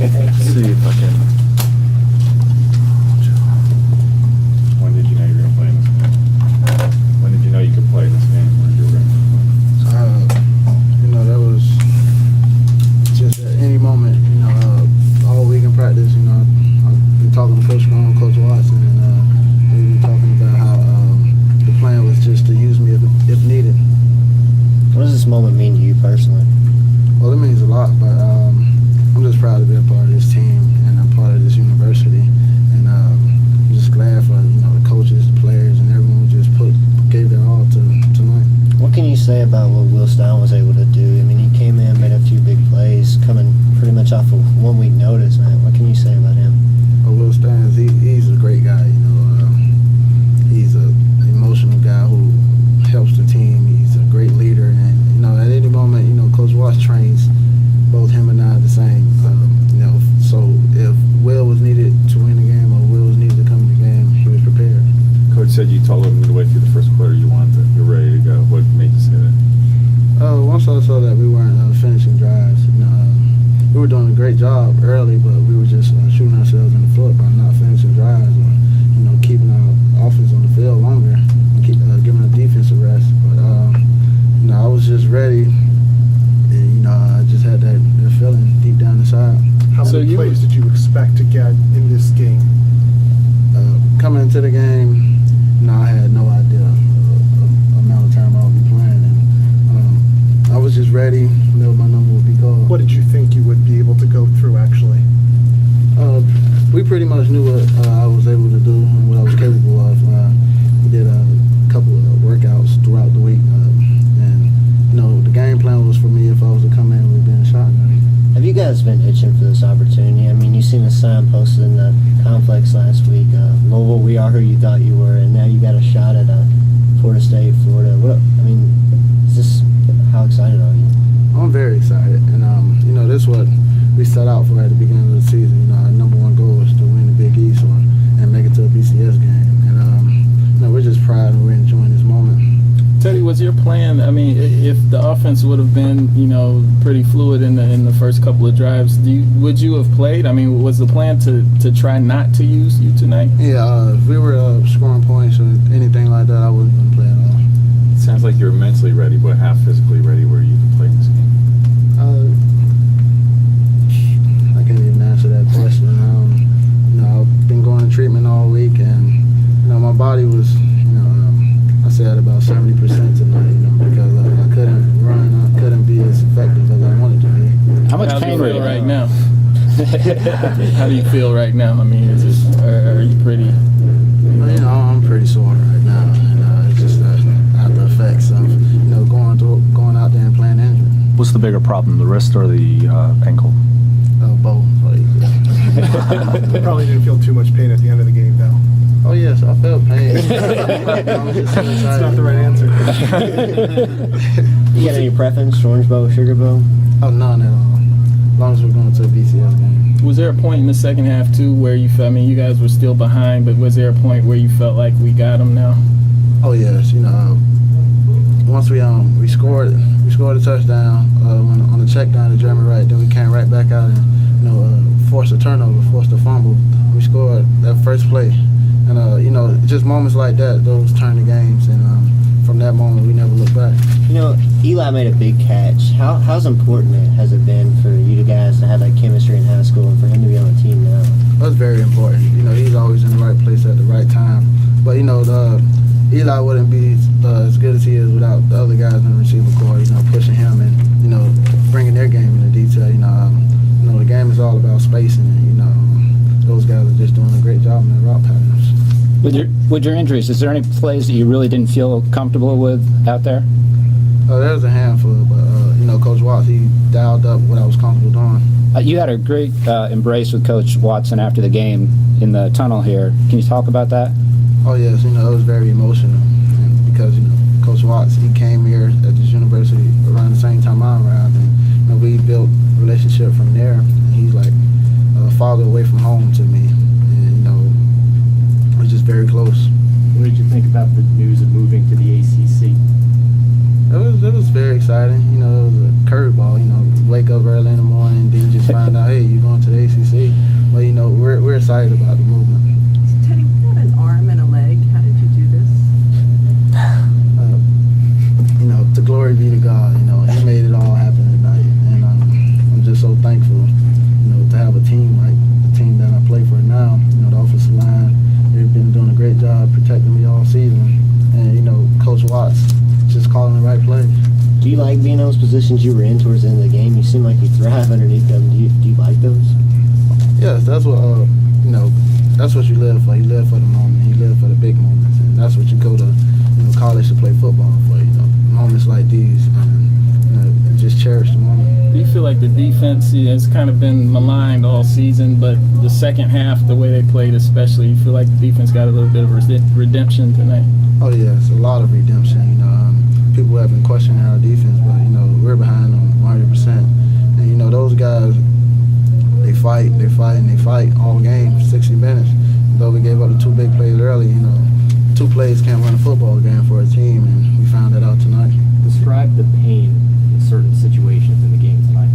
see if I can. When did you know you were going to play in this game? When did you know you could play in this game? When did you were going to play? That was just at any moment, all week in practice, I've been talking to Coach Strong, Coach Watson, and we've been talking about how the plan was just to use me if needed. What does this moment mean to you personally? Well, it means a lot, but I'm just proud to be a part of this team and I'm part of this university, and I'm just glad for the coaches, the players, and everyone who just gave their all tonight. What can you say about what Will Stein was able to do? I mean, he came in, made a few big plays, coming pretty much off of 1 week notice, man. What can you say about him? Well, Will Stein, he's a great guy. He's an emotional guy who helps the team. He's a great leader, and at any moment, Coach Watts trains both him and I the same. So if Will was needed to win the game or Will was needed to come to the game, he was prepared. Coach said you told him midway through the first quarter you're ready to go. What made you say that? Once I saw that we weren't finishing drives, we were doing a great job early, but we were just shooting ourselves in the foot by not finishing drives or keeping our offense on the field longer and giving our defense a rest. But I was just ready, and I just had that feeling deep down inside. How many plays did you expect to get in this game? Coming into the game, I had no idea the amount of time I would be playing, and I was just ready. Knew my number would be called. What did you think you would be able to go through, actually? We pretty much knew what I was able to do and what I was capable of. We did a couple of workouts throughout the week, and the game plan was for me if I was to come in with being a shotgun. Have you guys been itching for this opportunity? I mean, you seen the sign posted in the complex last week. Louisville, we are who you thought you were, and now you got a shot at Florida State, Florida. How excited are you? I'm very excited, and this is what we set out for at the beginning of the season. Our number one goal is to win the Big East and make it to a BCS game, and we're just proud and we're enjoying this moment. Teddy, was your plan? I mean, if the offense would have been, pretty fluid in the first couple of drives, would you have played? I mean, was the plan to try not to use you tonight? Yeah, if we were scoring points or anything like that, I wouldn't have played at all. It sounds like you're mentally ready, but how physically ready were you to play in this game? I can't even answer that question. I've been going to treatment all week, and my body was, I said about 70% tonight, because I couldn't run, I couldn't be as effective as I wanted to be. How much pain do you were you feel right in? now? How do you feel right now? I mean, are you pretty? I'm pretty sore right now. It's just after effects of going out there and playing injured. What's the bigger problem, the wrist or the ankle? Both. You probably didn't feel too much pain at the end of the game, though. Oh yes, I felt pain. I was just so excited. That's not the right answer. You got any preference, orange bow, sugar bow? Oh, none at all. As long as we're going to a BCS game. Was there a point in the second half too where you felt? I mean, you guys were still behind, but was there a point where you felt like we got them now? Oh yes, once we scored a touchdown on the check down to Jeremy Wright, then we came right back out and forced a turnover, forced a fumble. We scored that first play, and just moments like that, those turn the games, and from that moment we never looked back. Eli made a big catch. How's important has it been for you guys to have that chemistry in high school and for him to be on the team now? That's very important. He's always in the right place at the right time. But Eli wouldn't be as good as he is without the other guys in the receiver corps, pushing him and, bringing their game into detail. The game is all about spacing, and, those guys are just doing a great job in their route patterns. With your injuries, is there any plays that you really didn't feel comfortable with out there? There's a handful, but, Coach Watts, he dialed up what I was comfortable doing. You had a great embrace with Coach Watson after the game in the tunnel here. Can you talk about that? Oh yes, it was very emotional, and because Coach Watts, he came here at this university around the same time I arrived, and we built a relationship from there. And he's like a father away from home to me, and we're just very close. What did you think about the news of moving to the ACC? It was very exciting. It was a curveball. Wake up early in the morning, then you just find out, hey, you're going to the ACC. But you know, we're excited about the movement. So Teddy, without an arm and a leg, how did you do this? You know, to glory be to God. You know, He made it all happen tonight, and I'm just so thankful. You know, to have a team like the team that I play for now. You know, the offensive line, they've been doing a great job protecting me all season, and you know, Coach Watts just calling the right plays. Do you like being in those positions you were in towards the end of the game? You seem like you thrive underneath them. Do you like those? Yes, that's what you know. That's what you live for. You live for the moment. You live for the big moments, and that's what you go to, you know, college to play football for. You know, moments like these, and you know, just cherish the moment. Do you feel like the defense has kind of been maligned all season, but the second half, the way they played especially, you feel like the defense got a little bit of redemption tonight? Oh yes, a lot of redemption. You know, people have been questioning our defense, but you know, we're behind them 100%. And you know, those guys, they fight all game, 60 minutes. Though we gave up the 2 big plays early, you know, 2 plays can't run a football game for a team, and we found that out tonight. Describe the pain in certain situations in the game tonight.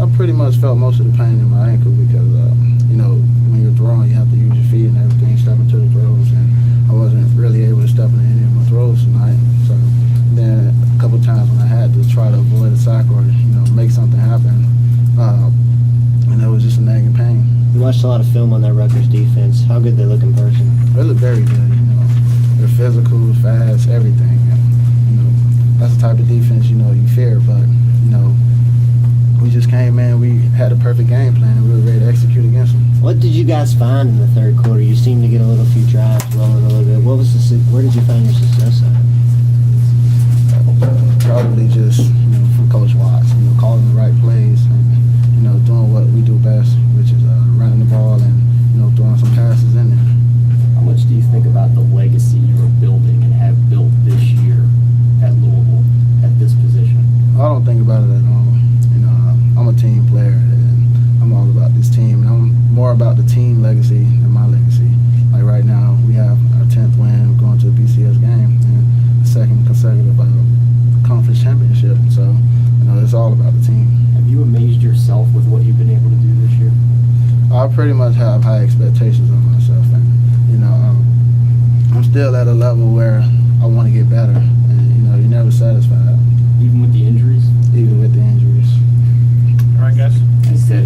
I pretty much felt most of the pain in my ankle because, you know, when you're throwing, you have to use your feet and everything, step into the throws, and I wasn't really able to step into any of my throws tonight. So then a couple times when I had to try to avoid a sack or, you know, make something happen, and that was just a nagging pain. You watched a lot of film on that Rutgers defense. How good they look in person? They look very good, you know. They're physical, fast, everything. And, you know, that's the type of defense, you know, you fear, but, you know, we just came in, we had a perfect game plan, and we were ready to execute against them. What did you guys find in the third quarter? You seemed to get a few drives rolling a little bit. Where did you find your success at? Probably just, you know, from Coach Watts, you know, calling the right plays and, you know, doing what we do best, which is running the ball and, you know, throwing some passes in there. How much do you think about the legacy you're building and have built this year at Louisville at this position? I don't think about it at all. You know, I'm a team player, and I'm all about this team. And I'm more about the team legacy than my legacy. Like right now, we have our 10th win, we're going to a BCS game, and the 2nd consecutive conference championship. So, you know, it's all about the team. Have you amazed yourself with what you've been able to do this year? I pretty much have high expectations of myself, and you know, I'm still at a level where I want to get better, and you know, you're never satisfied, Even with the injuries? even with the injuries. All right, guys. Appreciate